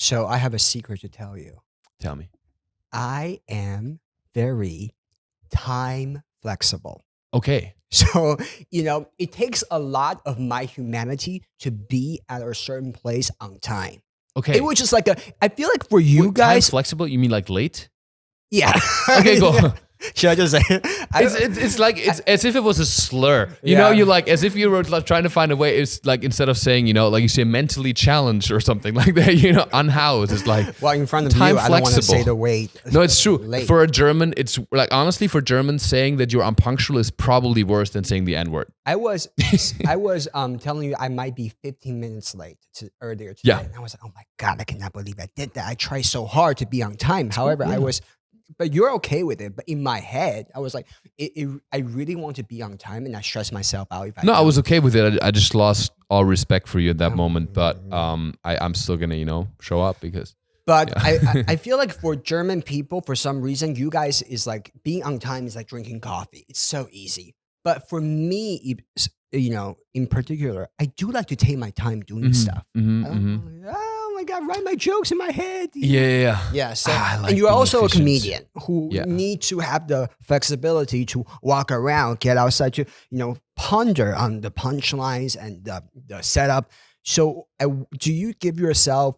So I have a secret to tell you. Tell me. I am very time flexible. Okay. So, it takes a lot of my humanity to be at a certain place on time. Okay. It was just like I feel like for you Wait, guys. time flexible? You mean like late? Yeah. Okay, go. Yeah. Should I just say it? It's like it's as if it was a slur. You know, you like as if you were like trying to find a way. It's like instead of saying, like you say mentally challenged or something like that, unhoused. It's like well, in front of time you, I don't want to flexible. say the wait. No, it's true. Late. For a German, it's like honestly for Germans saying that you're unpunctual is probably worse than saying the N-word. I was telling you I might be 15 minutes late earlier today. Yeah. And I was like, oh my God, I cannot believe I did that. I tried so hard to be on time. However, but you're okay with it. But in my head, I was like, I really want to be on time, and I stress myself out. I was okay with it. I just lost all respect for you at that moment. But I'm still gonna, show up because. But yeah. I feel like for German people, for some reason, you guys is like being on time is like drinking coffee. It's so easy. But for me, in particular, I do like to take my time doing stuff. Oh my God, write my jokes in my head. Yeah. So, like and you're also efficient. a comedian who need to have the flexibility to walk around, get outside to, ponder on the punchlines and the setup. So do you give yourself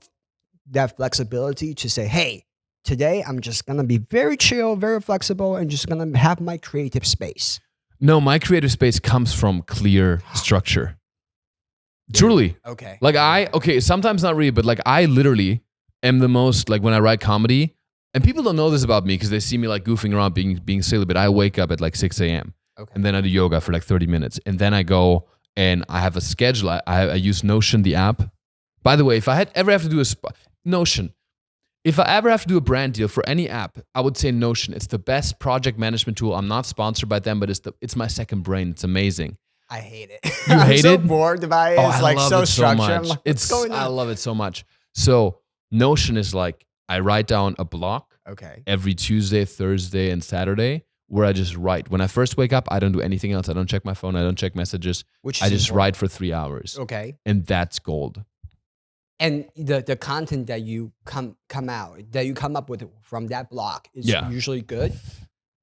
that flexibility to say, hey, today I'm just going to be very chill, very flexible, and just going to have my creative space? No, my creative space comes from clear structure. Truly. Okay. Sometimes not really, but like I literally am the most, like when I write comedy, and people don't know this about me because they see me like goofing around being silly, but I wake up at like 6 a.m. Okay. And then I do yoga for like 30 minutes. And then I go and I have a schedule. I use Notion, the app. By the way, if I ever have to do Notion, if I ever have to do a brand deal for any app, I would say Notion. It's the best project management tool. I'm not sponsored by them, but it's my second brain. It's amazing. I hate it. You hate I'm it? so bored by it. It's I like love so it structured. so I'm much. like, what's going on? I love it so much. So Notion is like I write down a block every Tuesday, Thursday, and Saturday where I just write. When I first wake up, I don't do anything else. I don't check my phone. I don't check messages. I just write for 3 hours. Okay. And that's gold. And the content that you come up with from that block is usually good.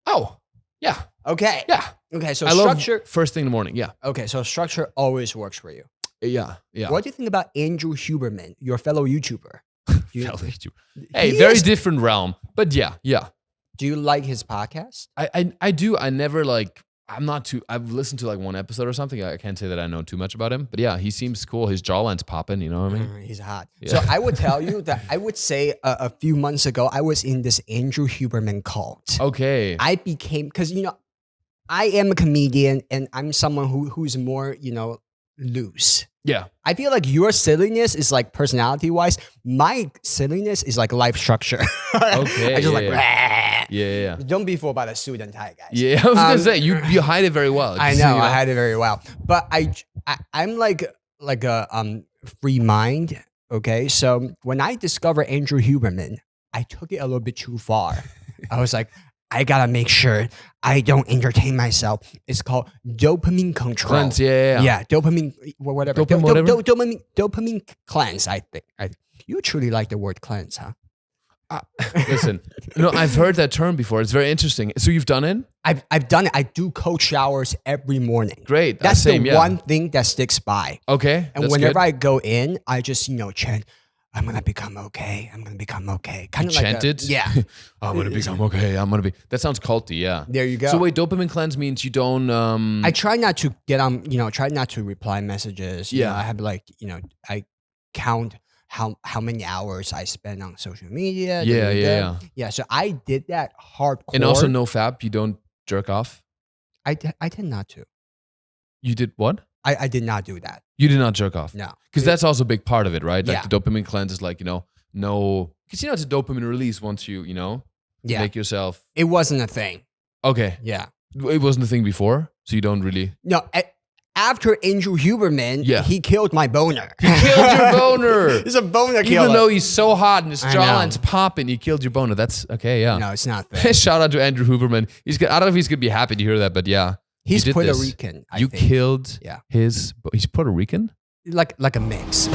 Oh, yeah. Okay. Yeah. Okay. So I structure love first thing in the morning. Yeah. Okay. So structure always works for you. Yeah. What do you think about Andrew Huberman, your fellow YouTuber? Hey, very different realm, but yeah. Do you like his podcast? I do. I never like. I've listened to like one episode or something. I can't say that I know too much about him, but yeah, he seems cool. His jawline's popping, you know what I mean? He's hot. Yeah. So I would tell you that I would say a few months ago, I was in this Andrew Huberman cult. Okay. I became, because, I am a comedian and I'm someone who's more, loose. Yeah. I feel like your silliness is like personality wise. My silliness is like life structure. Okay. I just Yeah. Don't be fooled by the suit and tie, guys. Yeah, I was gonna say you hide it very well. I know, I hide it very well. But I'm like a free mind. Okay, so when I discovered Andrew Huberman, I took it a little bit too far. I was like, I gotta make sure I don't entertain myself. It's called dopamine control. Cleanse, yeah. Dopamine, whatever. Dopamine cleanse. I think. You truly like the word cleanse, huh? Listen, I've heard that term before. It's very interesting. So you've done it? I've done it. I do cold showers every morning. Great. That's the one thing that sticks by. Okay. And whenever I go in, I just chant, I'm gonna become okay. I'm gonna become okay. Kind of like chanted. Yeah. I'm gonna become okay. I'm gonna be. That sounds culty. Yeah. There you go. So wait, dopamine cleanse means you don't. I try not to get on. Try not to reply messages. Yeah. I have I count how many hours I spend on social media. Yeah. So I did that hardcore. And also no fap. You don't jerk off. I tend not to. You did what? I did not do that. You did not jerk off. No. Because that's also a big part of it, right? Like Yeah. the dopamine cleanse is like, no, because it's a dopamine release once you, make yourself. It wasn't a thing. Okay. Yeah. It wasn't a thing before, so you don't really. No. After Andrew Huberman, he killed my boner. He killed your boner. He's a boner killer. Even though he's so hot and his jawline's popping, he killed your boner. That's okay, yeah. No, it's not that. Shout out to Andrew Huberman. I don't know if he's gonna be happy to hear that, but yeah. He's Puerto Rican. I think. Killed he's Puerto Rican? Like a mix.